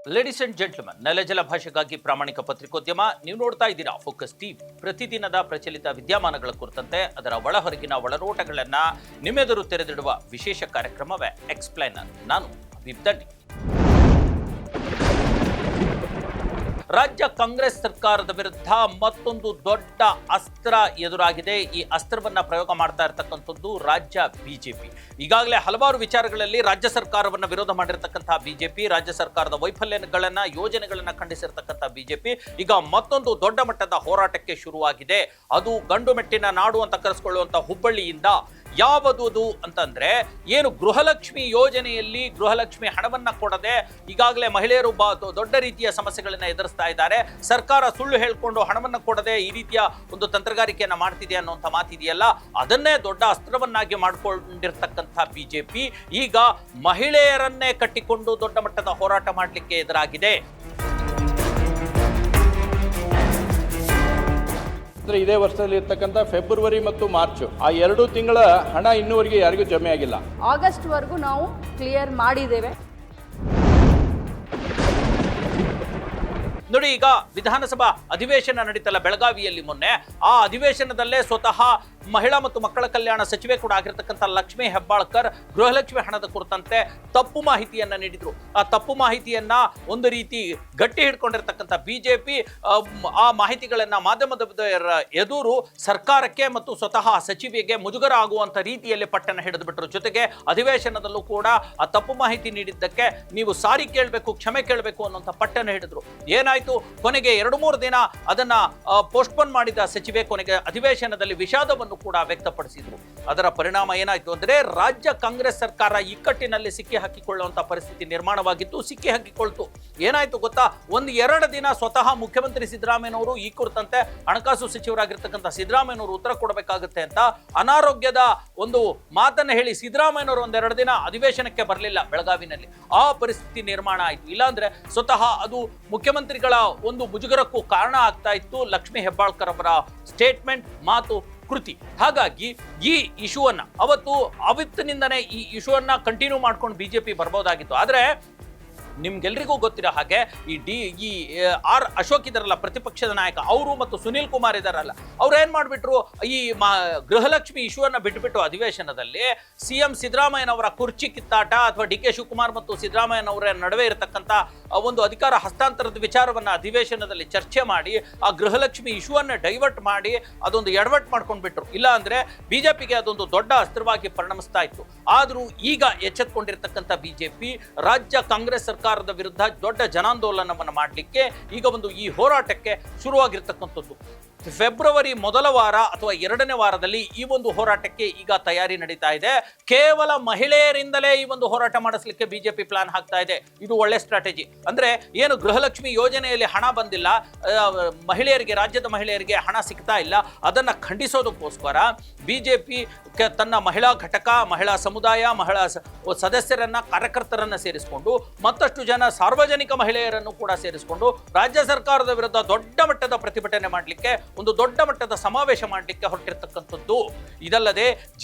Ladies and gentleman, ನೆಲಜಲ ಭಾಷೆಗಾಗಿ ಪ್ರಾಮಾಣಿಕ ಪತ್ರಿಕೋದ್ಯಮ. ನೀವು ನೋಡ್ತಾ ಇದ್ದೀರಾ ಫೋಕಸ್ ಟಿವಿ. ಪ್ರತಿದಿನದ ಪ್ರಚಲಿತ ವಿದ್ಯಮಾನಗಳ ಕುರಿತಂತೆ ಅದರ ಒಳಹೊರಗಿನ ಒಳನೋಟಗಳನ್ನ ನಿಮ್ಮೆದುರು ತೆರೆದಿಡುವ ವಿಶೇಷ ಕಾರ್ಯಕ್ರಮವೇ ಎಕ್ಸ್ಪ್ಲೈನರ್. ನಾನು ಹಬೀಬ್ ದಂಡಿ. ರಾಜ್ಯ ಕಾಂಗ್ರೆಸ್ ಸರ್ಕಾರದ ವಿರುದ್ಧ ಮತ್ತೊಂದು ದೊಡ್ಡ ಅಸ್ತ್ರ ಎದುರಾಗಿದೆ. ಈ ಅಸ್ತ್ರವನ್ನ ಪ್ರಯೋಗ ಮಾಡ್ತಾ ಇರತಕ್ಕಂಥದ್ದು ರಾಜ್ಯ ಬಿಜೆಪಿ. ಈಗಾಗಲೇ ಹಲವಾರು ವಿಚಾರಗಳಲ್ಲಿ ರಾಜ್ಯ ಸರ್ಕಾರವನ್ನ ವಿರೋಧ ಮಾಡಿರ್ತಕ್ಕಂಥ ಬಿಜೆಪಿ, ರಾಜ್ಯ ಸರ್ಕಾರದ ವೈಫಲ್ಯಗಳನ್ನ ಯೋಜನೆಗಳನ್ನ ಖಂಡಿಸಿರ್ತಕ್ಕಂಥ ಬಿಜೆಪಿ ಈಗ ಮತ್ತೊಂದು ದೊಡ್ಡ ಮಟ್ಟದ ಹೋರಾಟಕ್ಕೆ ಶುರುವಾಗಿದೆ. ಅದು ಗಂಡು ಮೆಟ್ಟಿನ ನಾಡು ಅಂತ ಕರೆಸಿಕೊಳ್ಳುವಂತ ಹುಬ್ಬಳ್ಳಿಯಿಂದ ಯಾವುದು ಅಂತಂದ್ರೆ ಏನು ಗೃಹಲಕ್ಷ್ಮಿ ಯೋಜನೆಯಲ್ಲಿ ಗೃಹಲಕ್ಷ್ಮಿ ಹಣವನ್ನ ಕೊಡದೆ ಈಗಾಗಲೇ ಮಹಿಳೆಯರು ದೊಡ್ಡ ರೀತಿಯ ಸಮಸ್ಯೆಗಳನ್ನ ಎದುರಿಸ್ತಾ ಇದ್ದಾರೆ. ಸರ್ಕಾರ ಸುಳ್ಳು ಹೇಳ್ಕೊಂಡು ಹಣವನ್ನ ಕೊಡದೆ ಈ ರೀತಿಯ ಒಂದು ತಂತ್ರಗಾರಿಕೆಯನ್ನ ಮಾಡ್ತಿದೆ ಅನ್ನುವಂಥ ಮಾತಿದೆಯಲ್ಲ, ಅದನ್ನೇ ದೊಡ್ಡ ಅಸ್ತ್ರವನ್ನಾಗಿ ಮಾಡಿಕೊಂಡಿರ್ತಕ್ಕಂಥ ಬಿಜೆಪಿ ಈಗ ಮಹಿಳೆಯರನ್ನೇ ಕಟ್ಟಿಕೊಂಡು ದೊಡ್ಡ ಮಟ್ಟದ ಹೋರಾಟ ಮಾಡಲಿಕ್ಕೆ ಎದುರಾಗಿದೆ. ಇದೇ ವರ್ಷದಲ್ಲಿ ಇರ್ತಕ್ಕಂಥ ಫೆಬ್ರವರಿ ಮತ್ತು ಮಾರ್ಚ್ ಆ 2 ತಿಂಗಳ ಹಣ ಇನ್ನೂವರೆಗೆ ಯಾರಿಗೂ ಜಮೆ ಆಗಿಲ್ಲ. ಆಗಸ್ಟ್ ವರೆಗೂ ನಾವು ಕ್ಲಿಯರ್ ಮಾಡಿದ್ದೇವೆ. ನೋಡಿ, ಈಗ ವಿಧಾನಸಭಾ ಅಧಿವೇಶನ ನಡೀತಲ್ಲ ಬೆಳಗಾವಿಯಲ್ಲಿ ಮೊನ್ನೆ, ಆ ಅಧಿವೇಶನದಲ್ಲೇ ಸ್ವತಃ ಮಹಿಳಾ ಮತ್ತು ಮಕ್ಕಳ ಕಲ್ಯಾಣ ಸಚಿವೆ ಕೂಡ ಆಗಿರ್ತಕ್ಕಂಥ ಲಕ್ಷ್ಮೀ ಹೆಬ್ಬಾಳ್ಕರ್ ಗೃಹಲಕ್ಷ್ಮಿ ಹಣದ ಕುರಿತಂತೆ ತಪ್ಪು ಮಾಹಿತಿಯನ್ನ ನೀಡಿದ್ರು. ಆ ತಪ್ಪು ಮಾಹಿತಿಯನ್ನ ಒಂದು ರೀತಿ ಗಟ್ಟಿ ಹಿಡ್ಕೊಂಡಿರ್ತಕ್ಕಂಥ ಬಿಜೆಪಿ ಆ ಮಾಹಿತಿಗಳನ್ನ ಮಾಧ್ಯಮದ ಎದುರು ಸರ್ಕಾರಕ್ಕೆ ಮತ್ತು ಸ್ವತಃ ಸಚಿವೆಗೆ ಮುಜುಗರ ಆಗುವಂತ ರೀತಿಯಲ್ಲಿ ಪಟ್ಟಣ ಹಿಡಿದು ಬಿಟ್ಟರು. ಜೊತೆಗೆ ಅಧಿವೇಶನದಲ್ಲೂ ಕೂಡ ಆ ತಪ್ಪು ಮಾಹಿತಿ ನೀಡಿದ್ದಕ್ಕೆ ನೀವು ಸಾರಿ ಕೇಳಬೇಕು, ಕ್ಷಮೆ ಕೇಳಬೇಕು ಅನ್ನುವಂಥ ಪಟ್ಟಣ ಹಿಡಿದ್ರು. ಏನಾಯ್ತು, ಕೊನೆಗೆ 2-3 ದಿನ ಅದನ್ನ ಪೋಸ್ಟ್ಪೋನ್ ಮಾಡಿದ ಸಚಿವೆ ಕೊನೆಗೆ ಅಧಿವೇಶನದಲ್ಲಿ ವಿಷಾದವನ್ನು ಕೂಡ ವ್ಯಕ್ತಪಡಿಸಿದ್ರು. ಅದರ ಪರಿಣಾಮ ಏನಾಯ್ತು ಅಂದ್ರೆ ರಾಜ್ಯ ಕಾಂಗ್ರೆಸ್ ಸರ್ಕಾರ ಇಕ್ಕಟ್ಟಿನಲ್ಲಿ ಸಿಕ್ಕಿ ಹಾಕಿಕೊಳ್ಳುವಂತ ಪರಿಸ್ಥಿತಿ ನಿರ್ಮಾಣವಾಗಿತ್ತು. ಸಿಕ್ಕಿ ಹಾಕಿಕೊಳ್ತು. ಏನಾಯ್ತು ಗೊತ್ತಾ, 1-2 ದಿನ ಸ್ವತಃ ಮುಖ್ಯಮಂತ್ರಿ ಸಿದ್ದರಾಮಯ್ಯನವರು ಈ ಕುರಿತಂತೆ ಹಣಕಾಸು ಸಚಿವರಾಗಿರ್ತಕ್ಕಂಥ ಸಿದ್ದರಾಮಯ್ಯನವರು ಉತ್ತರ ಕೊಡಬೇಕಾಗುತ್ತೆ ಅಂತ ಅನಾರೋಗ್ಯದ ಒಂದು ಮಾತನ್ನ ಹೇಳಿ ಸಿದ್ದರಾಮಯ್ಯನವರು 1-2 ದಿನ ಅಧಿವೇಶನಕ್ಕೆ ಬರಲಿಲ್ಲ ಬೆಳಗಾವಿನಲ್ಲಿ. ಆ ಪರಿಸ್ಥಿತಿ ನಿರ್ಮಾಣ ಆಯ್ತು. ಇಲ್ಲಾಂದ್ರೆ ಸ್ವತಃ ಅದು ಮುಖ್ಯಮಂತ್ರಿಗಳ ಒಂದು ಮುಜುಗರಕ್ಕೂ ಕಾರಣ ಆಗ್ತಾ ಇತ್ತು ಲಕ್ಷ್ಮೀ ಹೆಬ್ಬಾಳ್ಕರ್ ಅವರ ಸ್ಟೇಟ್ಮೆಂಟ್, ಮಾತು, ಕೃತಿ. ಹಾಗಾಗಿ ಈ ಇಶ್ಯೂವನ್ನ ಅವತ್ತಿನಿಂದನೇ ಈ ಇಶ್ಯೂವನ್ನ ಕಂಟಿನ್ಯೂ ಮಾಡ್ಕೊಂಡು ಬಿಜೆಪಿ ಬರ್ಬೋದಾಗಿತ್ತು. ಆದ್ರೆ ನಿಮ್ಗೆಲ್ರಿಗೂ ಗೊತ್ತಿರೋ ಹಾಗೆ ಈ ಆರ್ ಅಶೋಕ್ ಇದಾರಲ್ಲ ಪ್ರತಿಪಕ್ಷದ ನಾಯಕ, ಅವರು ಮತ್ತು ಸುನೀಲ್ ಕುಮಾರ್ ಇದಾರಲ್ಲ, ಅವ್ರು ಏನ್ ಮಾಡ್ಬಿಟ್ರು, ಈ ಗೃಹಲಕ್ಷ್ಮಿ ಇಶ್ಯೂವನ್ನ ಬಿಟ್ಬಿಟ್ಟು ಅಧಿವೇಶನದಲ್ಲಿ ಸಿಎಂ ಸಿದ್ದರಾಮಯ್ಯನವರ ಕುರ್ಚಿ ಕಿತ್ತಾಟ ಅಥವಾ ಡಿ ಕೆ ಶಿವಕುಮಾರ್ ಮತ್ತು ಸಿದ್ದರಾಮಯ್ಯನವರ ನಡುವೆ ಇರತಕ್ಕಂಥ ಒಂದು ಅಧಿಕಾರ ಹಸ್ತಾಂತರದ ವಿಚಾರವನ್ನ ಅಧಿವೇಶನದಲ್ಲಿ ಚರ್ಚೆ ಮಾಡಿ ಆ ಗೃಹಲಕ್ಷ್ಮಿ ಇಶ್ಯೂವನ್ನ ಡೈವರ್ಟ್ ಮಾಡಿ ಅದೊಂದು ಎಡವಟ್ ಮಾಡ್ಕೊಂಡ್ಬಿಟ್ರು. ಇಲ್ಲ ಅಂದ್ರೆ ಬಿಜೆಪಿಗೆ ಅದೊಂದು ದೊಡ್ಡ ಅಸ್ತ್ರವಾಗಿ ಪರಿಣಮಿಸ್ತಾ ಇತ್ತು. ಆದ್ರೂ ಈಗ ಎಚ್ಚೆತ್ಕೊಂಡಿರ್ತಕ್ಕಂಥ ಬಿಜೆಪಿ ರಾಜ್ಯ ಕಾಂಗ್ರೆಸ್ ಸರ್ಕಾರದ ವಿರುದ್ಧ ದೊಡ್ಡ ಜನಾಂದೋಲನವನ್ನು ಮಾಡಲಿಕ್ಕೆ ಈಗ ಒಂದು ಈ ಹೋರಾಟಕ್ಕೆ ಶುರುವಾಗಿರ್ತಕ್ಕಂಥದ್ದು. ಫೆಬ್ರವರಿ ಮೊದಲ ವಾರ ಅಥವಾ 2ನೇ ವಾರದಲ್ಲಿ ಈ ಒಂದು ಹೋರಾಟಕ್ಕೆ ಈಗ ತಯಾರಿ ನಡೀತಾ ಇದೆ. ಕೇವಲ ಮಹಿಳೆಯರಿಂದಲೇ ಈ ಒಂದು ಹೋರಾಟ ಮಾಡಿಸ್ಲಿಕ್ಕೆ ಬಿಜೆಪಿ ಪ್ಲಾನ್ ಹಾಕ್ತಾ ಇದೆ. ಇದು ಒಳ್ಳೆ ಸ್ಟ್ರಾಟಜಿ. ಅಂದ್ರೆ ಏನು ಗೃಹಲಕ್ಷ್ಮಿ ಯೋಜನೆಯಲ್ಲಿ ಹಣ ಬಂದಿಲ್ಲ, ಮಹಿಳೆಯರಿಗೆ, ರಾಜ್ಯದ ಮಹಿಳೆಯರಿಗೆ ಹಣ ಸಿಗ್ತಾ ಇಲ್ಲ, ಅದನ್ನ ಖಂಡಿಸೋದಕ್ಕೋಸ್ಕರ ಬಿಜೆಪಿ ತನ್ನ ಮಹಿಳಾ ಘಟಕ, ಮಹಿಳಾ ಸಮುದಾಯ, ಮಹಿಳಾ ಸದಸ್ಯರನ್ನ, ಕಾರ್ಯಕರ್ತರನ್ನ ಸೇರಿಸಿಕೊಂಡು ಮತ್ತಷ್ಟು ಜನ ಸಾರ್ವಜನಿಕ ಮಹಿಳೆಯರನ್ನು ಕೂಡ ಸೇರಿಸಿಕೊಂಡು ರಾಜ್ಯ ಸರ್ಕಾರದ ವಿರುದ್ಧ ದೊಡ್ಡ ಮಟ್ಟದ ಪ್ರತಿಭಟನೆ ಮಾಡಲಿಕ್ಕೆ, ಒಂದು ದೊಡ್ಡ ಮಟ್ಟದ ಸಮಾವೇಶ ಮಾಡಲಿಕ್ಕೆ ಹೊರಟಿರ್ತಕ್ಕಂಥದ್ದು. ಇದಲ್ಲದೆ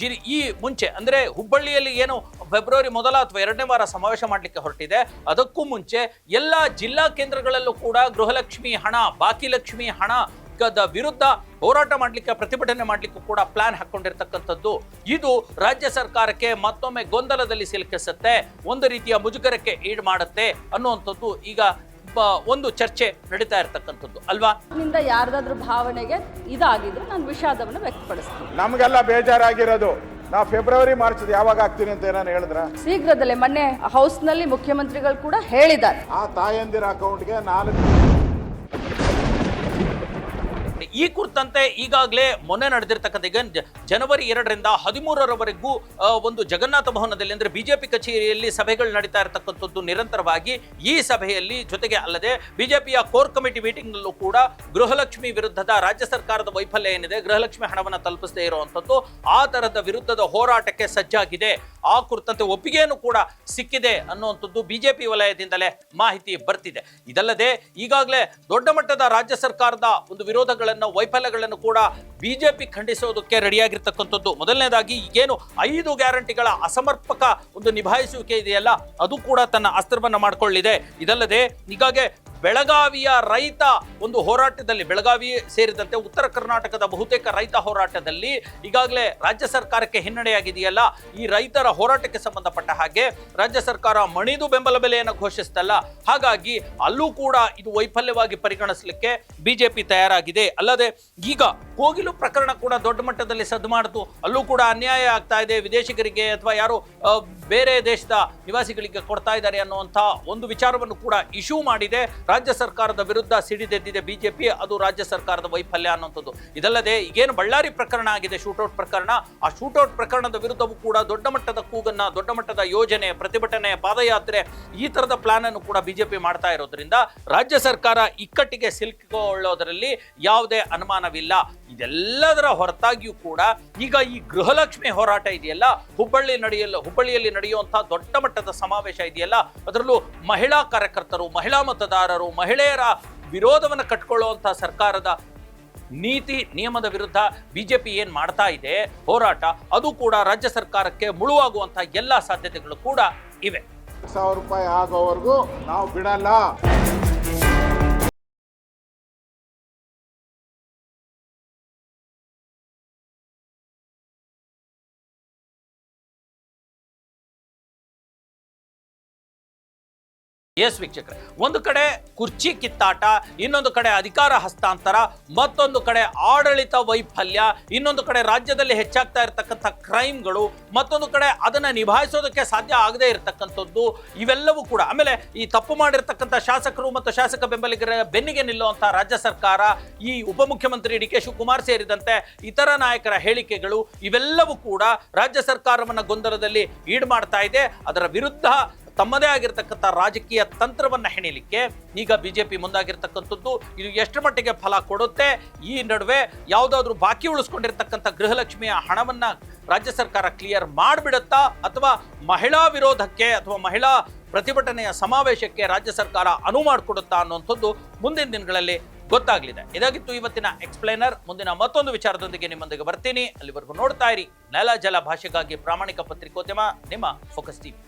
ಈ ಮುಂಚೆ ಅಂದ್ರೆ ಹುಬ್ಬಳ್ಳಿಯಲ್ಲಿ ಏನು ಫೆಬ್ರವರಿ ಮೊದಲ ಅಥವಾ 2ನೇ ವಾರ ಸಮಾವೇಶ ಮಾಡಲಿಕ್ಕೆ ಹೊರಟಿದೆ, ಅದಕ್ಕೂ ಮುಂಚೆ ಎಲ್ಲ ಜಿಲ್ಲಾ ಕೇಂದ್ರಗಳಲ್ಲೂ ಕೂಡ ಗೃಹಲಕ್ಷ್ಮಿ ಹಣ, ಬಾಕಿ ಲಕ್ಷ್ಮಿ ಹಣ ವಿರುದ್ಧ ಹೋರಾಟ ಮಾಡಲಿಕ್ಕೆ, ಪ್ರತಿಭಟನೆ ಮಾಡಲಿಕ್ಕೂ ಕೂಡ ಪ್ಲಾನ್ ಹಾಕೊಂಡಿರ್ತಕ್ಕಂಥದ್ದು. ಇದು ರಾಜ್ಯ ಸರ್ಕಾರಕ್ಕೆ ಮತ್ತೊಮ್ಮೆ ಗೊಂದಲದಲ್ಲಿ ಸಿಲುಕಿಸುತ್ತೆ, ಒಂದು ರೀತಿಯ ಮುಜುಗರಕ್ಕೆ ಈಡು ಮಾಡುತ್ತೆ ಅನ್ನುವಂಥದ್ದು ಈಗ ಒಂದು ಚರ್ಚೆ ನಡೀತಾ ಇರತಕ್ಕಂಥದ್ದು ಅಲ್ವಾ. ನಿಂದ ಯಾರ್ದಾದ್ರೂ ಭಾವನೆಗೆ ಇದಾಗಿದ್ರೆ ನಾನು ವಿಷಾದವನ್ನು ವ್ಯಕ್ತಪಡಿಸ್ತೀನಿ. ನಮಗೆಲ್ಲ ಬೇಜಾರಾಗಿರೋದು ನಾವು ಫೆಬ್ರವರಿ ಮಾರ್ಚ್ ಯಾವಾಗ ಆಗ್ತೀನಿ ಅಂತ ಏನಾರು ಹೇಳಿದ್ರ, ಶೀಘ್ರದಲ್ಲೇ ಮೊನ್ನೆ ಹೌಸ್ ನಲ್ಲಿ ಮುಖ್ಯಮಂತ್ರಿಗಳು ಕೂಡ ಹೇಳಿದ್ದಾರೆ ಆ ತಾಯಂದಿರ ಅಕೌಂಟ್ಗೆ 4 ಈ ಕುರಿತಂತೆ ಈಗಾಗಲೇ ಮೊನ್ನೆ ನಡೆದಿರ್ತಕ್ಕಂಥ ಈಗ ಜನವರಿ 2ರಿಂದ 13ರವರೆಗೂ ಒಂದು ಜಗನ್ನಾಥ ಭವನದಲ್ಲಿ ಅಂದ್ರೆ ಬಿಜೆಪಿ ಕಚೇರಿಯಲ್ಲಿ ಸಭೆಗಳು ನಡೀತಾ ಇರತಕ್ಕಂಥದ್ದು ನಿರಂತರವಾಗಿ. ಈ ಸಭೆಯಲ್ಲಿ ಜೊತೆಗೆ ಅಲ್ಲದೆ ಬಿಜೆಪಿಯ ಕೋರ್ ಕಮಿಟಿ ಮೀಟಿಂಗ್ ನಲ್ಲೂ ಕೂಡ ಗೃಹಲಕ್ಷ್ಮಿ ವಿರುದ್ಧದ ರಾಜ್ಯ ಸರ್ಕಾರದ ವೈಫಲ್ಯ ಏನಿದೆ, ಗೃಹಲಕ್ಷ್ಮಿ ಹಣವನ್ನು ತಲುಪಿಸದೇ ಇರುವಂತದ್ದು, ಆ ತರದ ವಿರುದ್ಧದ ಹೋರಾಟಕ್ಕೆ ಸಜ್ಜಾಗಿದೆ. ಆ ಕುರಿತಂತೆ ಒಪ್ಪಿಗೆಯನ್ನು ಕೂಡ ಸಿಕ್ಕಿದೆ ಅನ್ನುವಂಥದ್ದು ಬಿಜೆಪಿ ವಲಯದಿಂದಲೇ ಮಾಹಿತಿ ಬರ್ತಿದೆ. ಇದಲ್ಲದೆ ಈಗಾಗಲೇ ದೊಡ್ಡ ಮಟ್ಟದ ರಾಜ್ಯ ಸರ್ಕಾರದ ಒಂದು ವಿರೋಧಗಳನ್ನು ವೈಫಲ್ಯಗಳನ್ನು ಕೂಡ ಬಿಜೆಪಿ ಖಂಡಿಸೋದಕ್ಕೆ ರೆಡಿಯಾಗಿರ್ತಕ್ಕಂಥದ್ದು. ಮೊದಲನೇದಾಗಿ ಈಗೇನು 5 ಗ್ಯಾರಂಟಿಗಳ ಅಸಮರ್ಪಕ ಒಂದು ನಿಭಾಯಿಸುವಿಕೆ ಇದೆಯಲ್ಲ, ಅದು ಕೂಡ ತನ್ನ ಅಸ್ತ್ರವನ್ನ ಮಾಡಿಕೊಳ್ಳಿದೆ. ಇದಲ್ಲದೆ ಈಗಾಗಲೇ ಬೆಳಗಾವಿಯ ರೈತ ಒಂದು ಹೋರಾಟದಲ್ಲಿ, ಬೆಳಗಾವಿ ಸೇರಿದಂತೆ ಉತ್ತರ ಕರ್ನಾಟಕದ ಬಹುತೇಕ ರೈತ ಹೋರಾಟದಲ್ಲಿ ಈಗಾಗಲೇ ರಾಜ್ಯ ಸರ್ಕಾರಕ್ಕೆ ಹಿನ್ನಡೆಯಾಗಿದೆಯಲ್ಲ, ಈ ರೈತರ ಹೋರಾಟಕ್ಕೆ ಸಂಬಂಧಪಟ್ಟ ಹಾಗೆ ರಾಜ್ಯ ಸರ್ಕಾರ ಮಣಿದು ಬೆಂಬಲ ಬೆಲೆಯನ್ನು ಘೋಷಿಸ್ತಲ್ಲ, ಹಾಗಾಗಿ ಅಲ್ಲೂ ಕೂಡ ಇದು ವೈಫಲ್ಯವಾಗಿ ಪರಿಗಣಿಸಲಿಕ್ಕೆ ಬಿಜೆಪಿ ತಯಾರಾಗಿದೆ. ಅಲ್ಲದೆ ಈಗ ಕೋಗಿಲು ಪ್ರಕರಣ ಕೂಡ ದೊಡ್ಡ ಮಟ್ಟದಲ್ಲಿ ಸದ್ದು ಮಾಡಿತು, ಅಲ್ಲೂ ಕೂಡ ಅನ್ಯಾಯ ಆಗ್ತಾ ಇದೆ, ವಿದೇಶಿಗರಿಗೆ ಅಥವಾ ಯಾರು ಬೇರೆ ದೇಶದ ನಿವಾಸಿಗಳಿಗೆ ಕೊಡ್ತಾ ಇದ್ದಾರೆ ಅನ್ನುವಂಥ ಒಂದು ವಿಚಾರವನ್ನು ಕೂಡ ಇಶ್ಯೂ ಮಾಡಿದೆ. ರಾಜ್ಯ ಸರ್ಕಾರದ ವಿರುದ್ಧ ಸಿಡಿದೆದ್ದಿದೆ ಬಿಜೆಪಿ, ಅದು ರಾಜ್ಯ ಸರ್ಕಾರದ ವೈಫಲ್ಯ ಅನ್ನುವಂಥದ್ದು. ಇದಲ್ಲದೆ ಈಗೇನು ಬಳ್ಳಾರಿ ಪ್ರಕರಣ ಆಗಿದೆ, ಶೂಟೌಟ್ ಪ್ರಕರಣ, ಆ ಶೂಟೌಟ್ ಪ್ರಕರಣದ ವಿರುದ್ಧವೂ ಕೂಡ ದೊಡ್ಡ ಮಟ್ಟದ ಕೂಗನ್ನ, ದೊಡ್ಡ ಮಟ್ಟದ ಯೋಜನೆ, ಪ್ರತಿಭಟನೆ, ಪಾದಯಾತ್ರೆ, ಈ ತರದ ಪ್ಲಾನ್ ಅನ್ನು ಕೂಡ ಬಿಜೆಪಿ ಮಾಡ್ತಾ ಇರೋದ್ರಿಂದ ರಾಜ್ಯ ಸರ್ಕಾರ ಇಕ್ಕಟ್ಟಿಗೆ ಸಿಲುಕಿಕೊಳ್ಳೋದರಲ್ಲಿ ಯಾವುದೇ ಅನುಮಾನವಿಲ್ಲ. ಇದೆಲ್ಲದರ ಹೊರತಾಗಿಯೂ ಕೂಡ ಈಗ ಈ ಗೃಹಲಕ್ಷ್ಮಿ ಹೋರಾಟ ಇದೆಯಲ್ಲ, ಹುಬ್ಬಳ್ಳಿಯಲ್ಲಿ ನಡೆಯುವಂತಹ ದೊಡ್ಡ ಮಟ್ಟದ ಸಮಾವೇಶ ಇದೆಯಲ್ಲ, ಅದರಲ್ಲೂ ಮಹಿಳಾ ಕಾರ್ಯಕರ್ತರು, ಮಹಿಳಾ ಮತದಾರರು, ಮಹಿಳೆಯರ ವಿರೋಧವನ್ನು ಕಟ್ಕೊಳ್ಳುವಂತಹ ಸರ್ಕಾರದ ನೀತಿ ನಿಯಮದ ವಿರುದ್ಧ ಬಿಜೆಪಿ ಏನ್ ಮಾಡ್ತಾ ಇದೆ ಹೋರಾಟ, ಅದು ಕೂಡ ರಾಜ್ಯ ಸರ್ಕಾರಕ್ಕೆ ಮುಳುವಾಗುವಂತಹ ಎಲ್ಲ ಸಾಧ್ಯತೆಗಳು ಕೂಡ ಇವೆ. 1,000 ರೂಪಾಯಿ ಆಗೋವರೆಗೂ ನಾವು ಬಿಡಲ್ಲ. ಎಸ್ ವೀಕ್ಷಕರೇ, ಒಂದು ಕಡೆ ಕುರ್ಚಿ ಕಿತ್ತಾಟ, ಇನ್ನೊಂದು ಕಡೆ ಅಧಿಕಾರ ಹಸ್ತಾಂತರ, ಮತ್ತೊಂದು ಕಡೆ ಆಡಳಿತ ವೈಫಲ್ಯ, ಇನ್ನೊಂದು ಕಡೆ ರಾಜ್ಯದಲ್ಲಿ ಹೆಚ್ಚಾಗ್ತಾ ಇರತಕ್ಕಂಥ ಕ್ರೈಮ್ಗಳು, ಮತ್ತೊಂದು ಕಡೆ ಅದನ್ನ ನಿಭಾಯಿಸೋದಕ್ಕೆ ಸಾಧ್ಯ ಆಗದೇ ಇರತಕ್ಕಂಥದ್ದು, ಇವೆಲ್ಲವೂ ಕೂಡ. ಆಮೇಲೆ ಈ ತಪ್ಪು ಮಾಡಿರ್ತಕ್ಕಂಥ ಶಾಸಕರು ಮತ್ತು ಶಾಸಕ ಬೆಂಬಲಿಗರ ಬೆನ್ನಿಗೆ ನಿಲ್ಲುವಂಥ ರಾಜ್ಯ ಸರ್ಕಾರ, ಈ ಉಪಮುಖ್ಯಮಂತ್ರಿ ಡಿ ಕೆ ಶಿವಕುಮಾರ್ ಸೇರಿದಂತೆ ಇತರ ನಾಯಕರ ಹೇಳಿಕೆಗಳು, ಇವೆಲ್ಲವೂ ಕೂಡ ರಾಜ್ಯ ಸರ್ಕಾರವನ್ನ ಗೊಂದಲದಲ್ಲಿ ಈಡು ಮಾಡ್ತಾ ಇದೆ. ಅದರ ವಿರುದ್ಧ ತಮ್ಮದೇ ಆಗಿರ್ತಕ್ಕಂಥ ರಾಜಕೀಯ ತಂತ್ರವನ್ನ ಹೆಣಿಲಿಕ್ಕೆ ಈಗ ಬಿಜೆಪಿ ಮುಂದಾಗಿರ್ತಕ್ಕಂಥದ್ದು. ಇದು ಎಷ್ಟು ಮಟ್ಟಿಗೆ ಫಲ ಕೊಡುತ್ತೆ, ಈ ನಡುವೆ ಯಾವುದಾದ್ರೂ ಬಾಕಿ ಉಳಿಸ್ಕೊಂಡಿರ್ತಕ್ಕಂಥ ಗೃಹಲಕ್ಷ್ಮಿಯ ಹಣವನ್ನ ರಾಜ್ಯ ಸರ್ಕಾರ ಕ್ಲಿಯರ್ ಮಾಡಿಬಿಡುತ್ತಾ, ಅಥವಾ ಮಹಿಳಾ ವಿರೋಧಕ್ಕೆ ಅಥವಾ ಮಹಿಳಾ ಪ್ರತಿಭಟನೆಯ ಸಮಾವೇಶಕ್ಕೆ ರಾಜ್ಯ ಸರ್ಕಾರ ಅನುವು ಮಾಡಿಕೊಡುತ್ತಾ ಅನ್ನುವಂಥದ್ದು ಮುಂದಿನ ದಿನಗಳಲ್ಲಿ ಗೊತ್ತಾಗಲಿದೆ. ಇದಾಗಿತ್ತು ಇವತ್ತಿನ ಎಕ್ಸ್ಪ್ಲೈನರ್. ಮುಂದಿನ ಮತ್ತೊಂದು ವಿಚಾರದೊಂದಿಗೆ ನಿಮ್ಮೊಂದಿಗೆ ಬರ್ತೀನಿ. ಅಲ್ಲಿವರೆಗೂ ನೋಡ್ತಾ ಇರಿ ನೆಲ ಜಲ ಭಾಷೆಗಾಗಿ ಪ್ರಾಮಾಣಿಕ ಪತ್ರಿಕೋದ್ಯಮ, ನಿಮ್ಮ ಫೋಕಸ್ ಟಿವಿ.